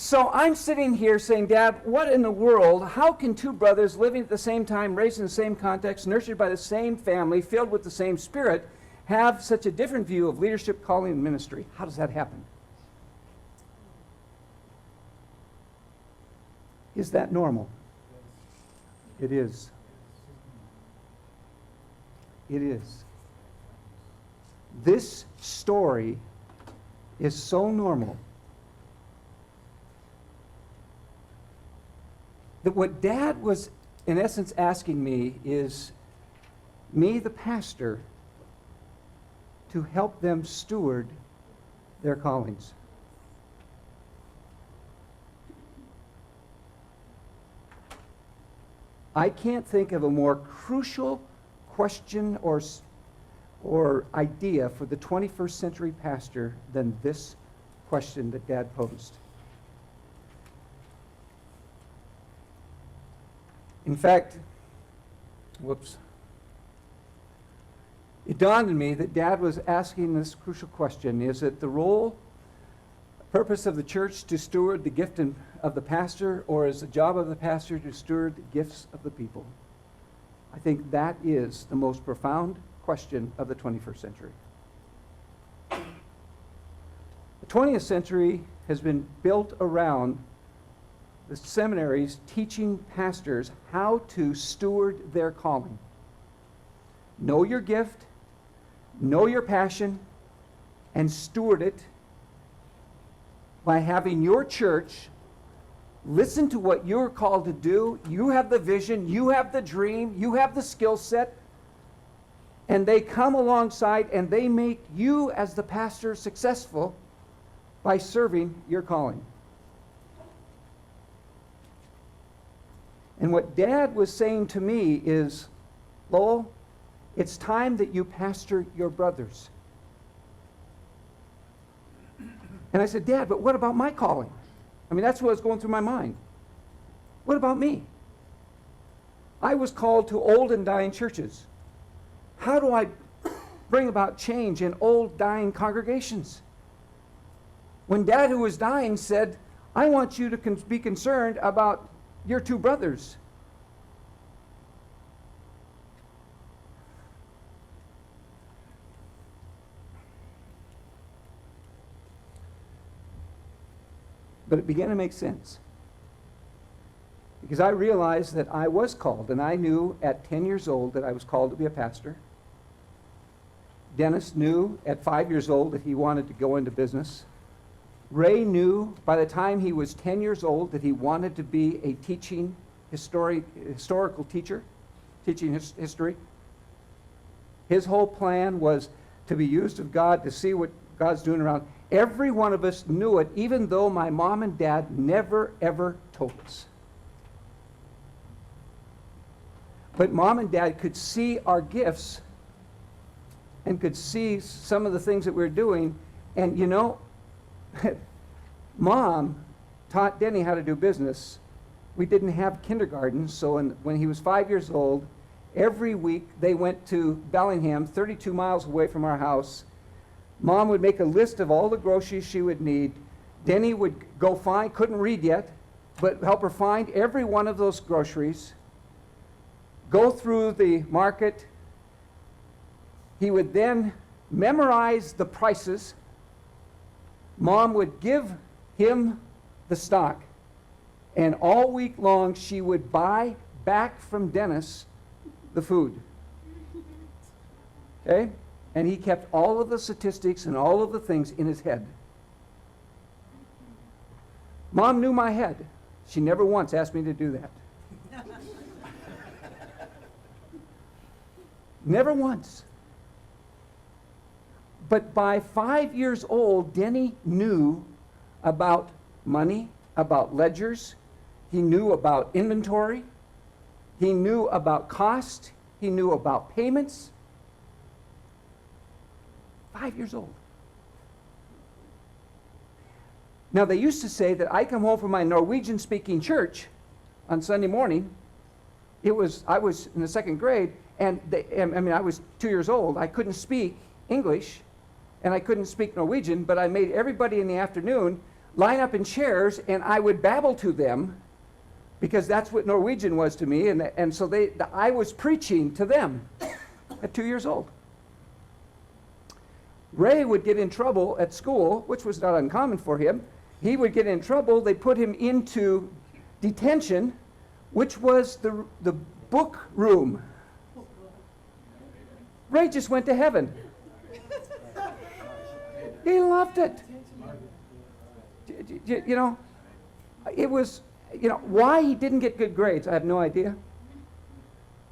So I'm sitting here saying, Dad, what in the world? How can two brothers living at the same time, raised in the same context, nurtured by the same family, filled with the same spirit, have such a different view of leadership, calling, and ministry? How does that happen? Is that normal? It is. It is. This story is so normal that what Dad was, in essence, asking me is, me, the pastor, to help them steward their callings. I can't think of a more crucial question or idea for the 21st century pastor than this question that Dad posed. In fact, it dawned on me that Dad was asking this crucial question: is it the role, purpose of the church to steward the gift of the pastor, or is the job of the pastor to steward the gifts of the people? I think that is the most profound question of the 21st century. The 20th century has been built around the seminaries teaching pastors how to steward their calling. Know your gift, know your passion, and steward it by having your church listen to what you're called to do. You have the vision, you have the dream, you have the skill set, and they come alongside and they make you as the pastor successful by serving your calling. And what Dad was saying to me is, Lowell, it's time that you pastor your brothers. And I said, Dad, but what about my calling? I mean, that's what was going through my mind. What about me? I was called to old and dying churches. How do I bring about change in old, dying congregations? When Dad, who was dying, said, I want you to be concerned about your two brothers. But it began to make sense, because I realized that I was called, and I knew at 10 years old that I was called to be a pastor. Dennis knew at 5 years old that he wanted to go into business. Ray knew by the time he was 10 years old that he wanted to be a teaching historical teacher, teaching history. His whole plan was to be used of God, to see what God's doing around. Every one of us knew it, even though my mom and dad never, ever told us. But Mom and Dad could see our gifts and could see some of the things that we were doing. And you know, Mom taught Denny how to do business. We didn't have kindergarten, so when he was 5 years old, every week they went to Bellingham, 32 miles away from our house. Mom would make a list of all the groceries she would need. Denny would go find, couldn't read yet, but help her find every one of those groceries, go through the market. He would then memorize the prices. Mom would give him the stock, and all week long she would buy back from Dennis the food. Okay? And he kept all of the statistics and all of the things in his head. Mom knew my head. She never once asked me to do that. Never once. But by 5 years old, Denny knew about money, about ledgers. He knew about inventory. He knew about cost. He knew about payments. 5 years old. Now, they used to say that I come home from my Norwegian-speaking church on Sunday morning. I was in the second grade, and I was 2 years old. I couldn't speak English, and I couldn't speak Norwegian, but I made everybody in the afternoon, line up in chairs, and I would babble to them, because that's what Norwegian was to me, and so I was preaching to them at 2 years old. Ray would get in trouble at school, which was not uncommon for him. He would get in trouble. They put him into detention, which was the book room. Ray just went to heaven. He loved it. You know, it was, you know, why he didn't get good grades, I have no idea.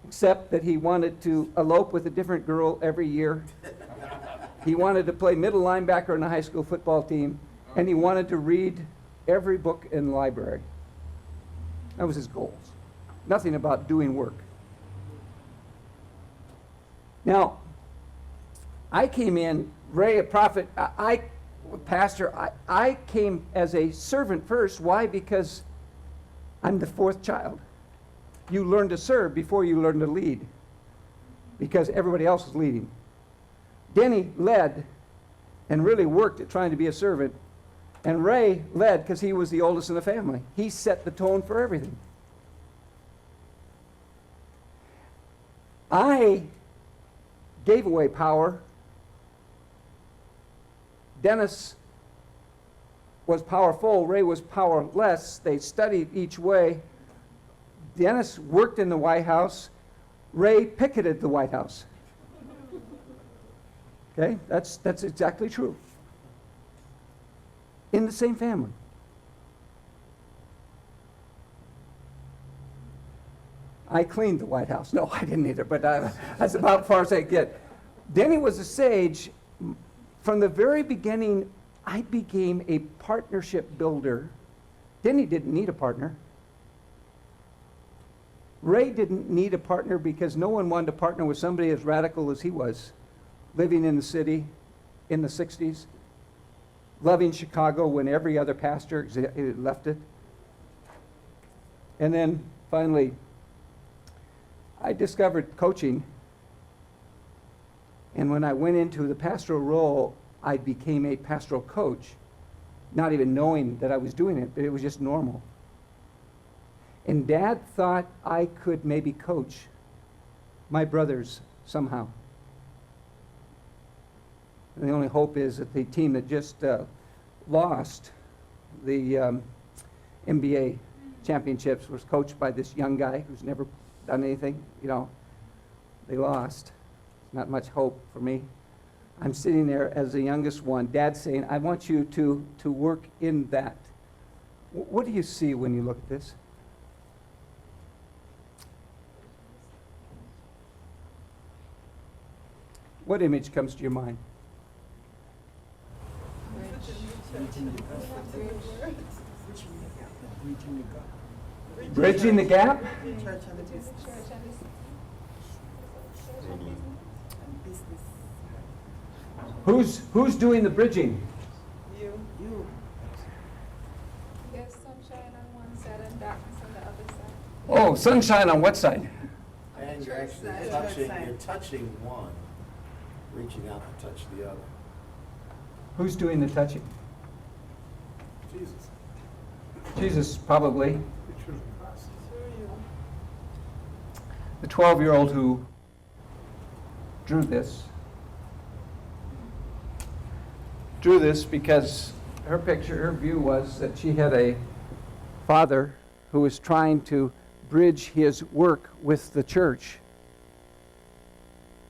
Except that he wanted to elope with a different girl every year. He wanted to play middle linebacker on a high school football team, and he wanted to read every book in the library. That was his goals. Nothing about doing work. Now, I came in, Ray, a prophet, pastor, I came as a servant first. Why? Because I'm the fourth child. You learn to serve before you learn to lead, because everybody else is leading. Denny led and really worked at trying to be a servant, and Ray led because he was the oldest in the family. He set the tone for everything. I gave away power. Dennis was powerful. Ray was powerless. They studied each way. Dennis worked in the White House. Ray picketed the White House. Okay, that's exactly true. In the same family. I cleaned the White House. No, I didn't either, but that's about as far as I get. Denny was a sage. From the very beginning, I became a partnership builder. Denny didn't need a partner. Ray didn't need a partner because no one wanted to partner with somebody as radical as he was, living in the city in the 60s, loving Chicago when every other pastor left it. And then finally, I discovered coaching. And when I went into the pastoral role, I became a pastoral coach, not even knowing that I was doing it, but it was just normal. And Dad thought I could maybe coach my brothers somehow. And the only hope is that the team that just lost the NBA championships was coached by this young guy who's never done anything. You know, they lost. Not much hope for me. I'm sitting there as the youngest one. Dad's saying, I want you to work in that. What do you see when you look at this? What image comes to your mind? Bridging the gap? Who's doing the bridging? You. There's sunshine on one side and darkness on the other side. Oh, sunshine on what side? And You're actually you're touching one, reaching out to touch the other. Who's doing the touching? Jesus. Jesus, probably. Through you. The 12-year-old who drew this because her picture, her view was that she had a father who was trying to bridge his work with the church.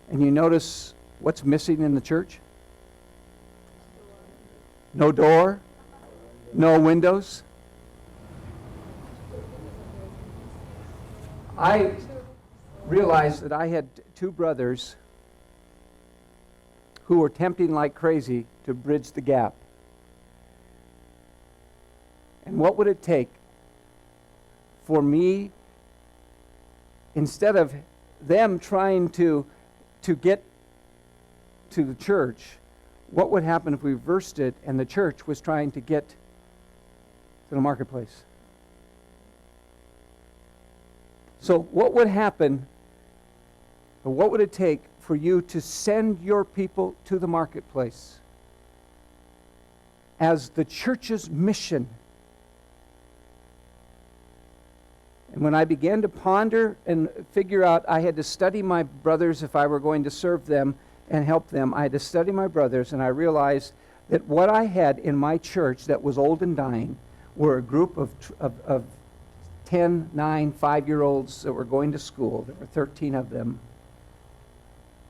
And you notice what's missing in the church? No door, no windows. I realized that I had two brothers who were tempting like crazy to bridge the gap. And what would it take for me, instead of them trying to get to the church, what would happen if we reversed it and the church was trying to get to the marketplace? So what would happen, or what would it take for you to send your people to the marketplace? as the church's mission. And when I began to ponder and figure out I had to study my brothers if I were going to serve them and help them, I had to study my brothers, and I realized that what I had in my church that was old and dying were a group of 10, 9, 5-year-olds that were going to school. There were 13 of them.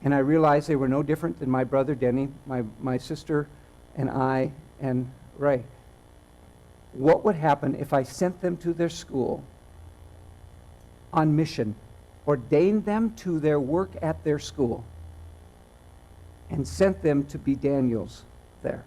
And I realized they were no different than my brother Denny, my sister, and I, and Ray. What would happen if I sent them to their school on mission, ordained them to their work at their school, and sent them to be Daniels there?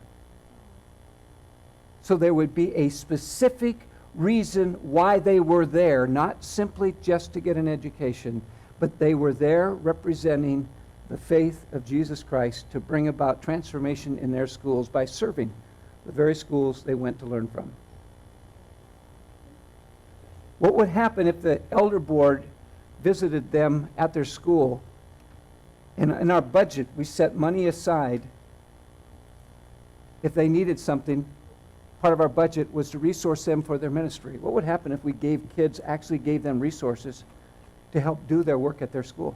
So there would be a specific reason why they were there, not simply just to get an education, but they were there representing the faith of Jesus Christ to bring about transformation in their schools by serving the very schools they went to learn from. What would happen if the elder board visited them at their school? In our budget, we set money aside. If they needed something, part of our budget was to resource them for their ministry. What would happen if we actually gave them resources to help do their work at their school?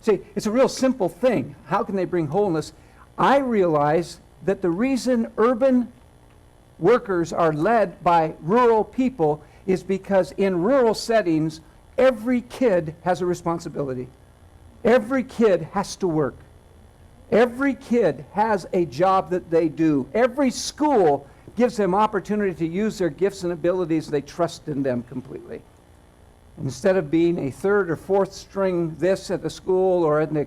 See, it's a real simple thing. How can they bring wholeness? I realize that the reason urban workers are led by rural people is because in rural settings, every kid has a responsibility. Every kid has to work. Every kid has a job that they do. Every school gives them opportunity to use their gifts and abilities. They trust in them completely. Instead of being a third or fourth string this at the school or in the,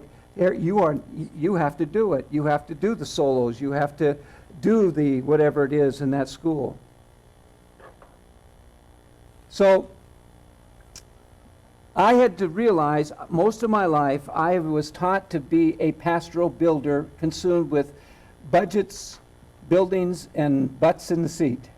you have to do it. You have to do the solos. You have to do the whatever it is in that school. So I had to realize most of my life I was taught to be a pastoral builder consumed with budgets, buildings, and butts in the seat.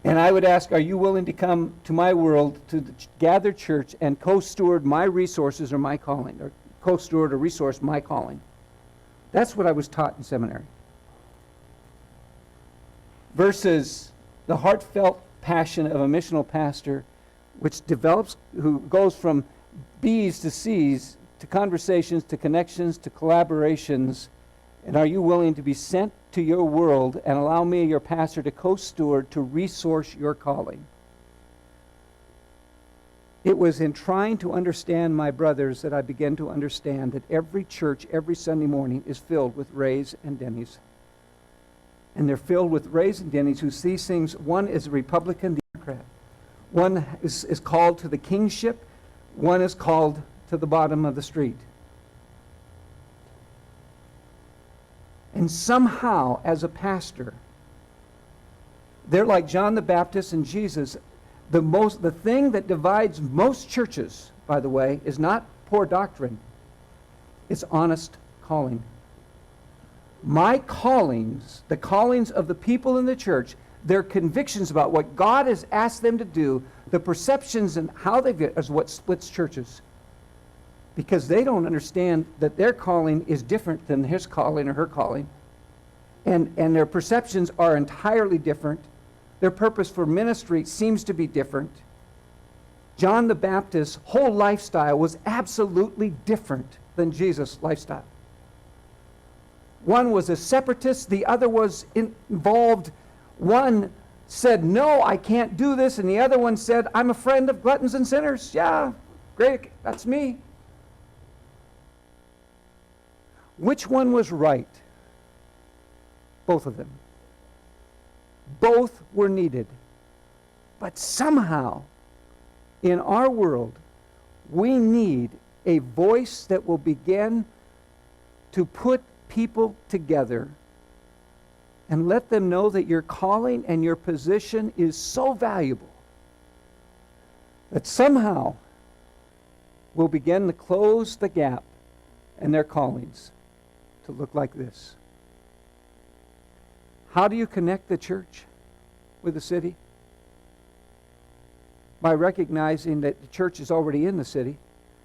And I would ask, are you willing to come to my world to gather church and co-steward my resources or my calling, or co-steward or resource my calling? That's what I was taught in seminary. Versus the heartfelt passion of a missional pastor, which develops, who goes from B's to C's, to conversations, to connections, to collaborations. And are you willing to be sent to your world and allow me, your pastor, to co-steward, to resource your calling? It was in trying to understand my brothers that I began to understand that every church, every Sunday morning, is filled with Rays and Denny's. And they're filled with Rays and Denny's who see things. One is a Republican, the Democrat. One is called to the kingship. One is called to the bottom of the street. And somehow, as a pastor, they're like John the Baptist and Jesus. The thing that divides most churches, by the way, is not poor doctrine. It's honest calling. My callings, the callings of the people in the church, their convictions about what God has asked them to do, the perceptions and how they get is what splits churches. Because they don't understand that their calling is different than his calling or her calling. And their perceptions are entirely different. Their purpose for ministry seems to be different. John the Baptist's whole lifestyle was absolutely different than Jesus' lifestyle. One was a separatist, the other was involved. One said, no, I can't do this, and the other one said, I'm a friend of gluttons and sinners. Yeah, great, that's me. Which one was right? Both of them. Both were needed. But somehow, in our world, we need a voice that will begin to put people together and let them know that your calling and your position is so valuable that somehow we'll begin to close the gap in their callings to look like this. How do you connect the church with the city? By recognizing that the church is already in the city.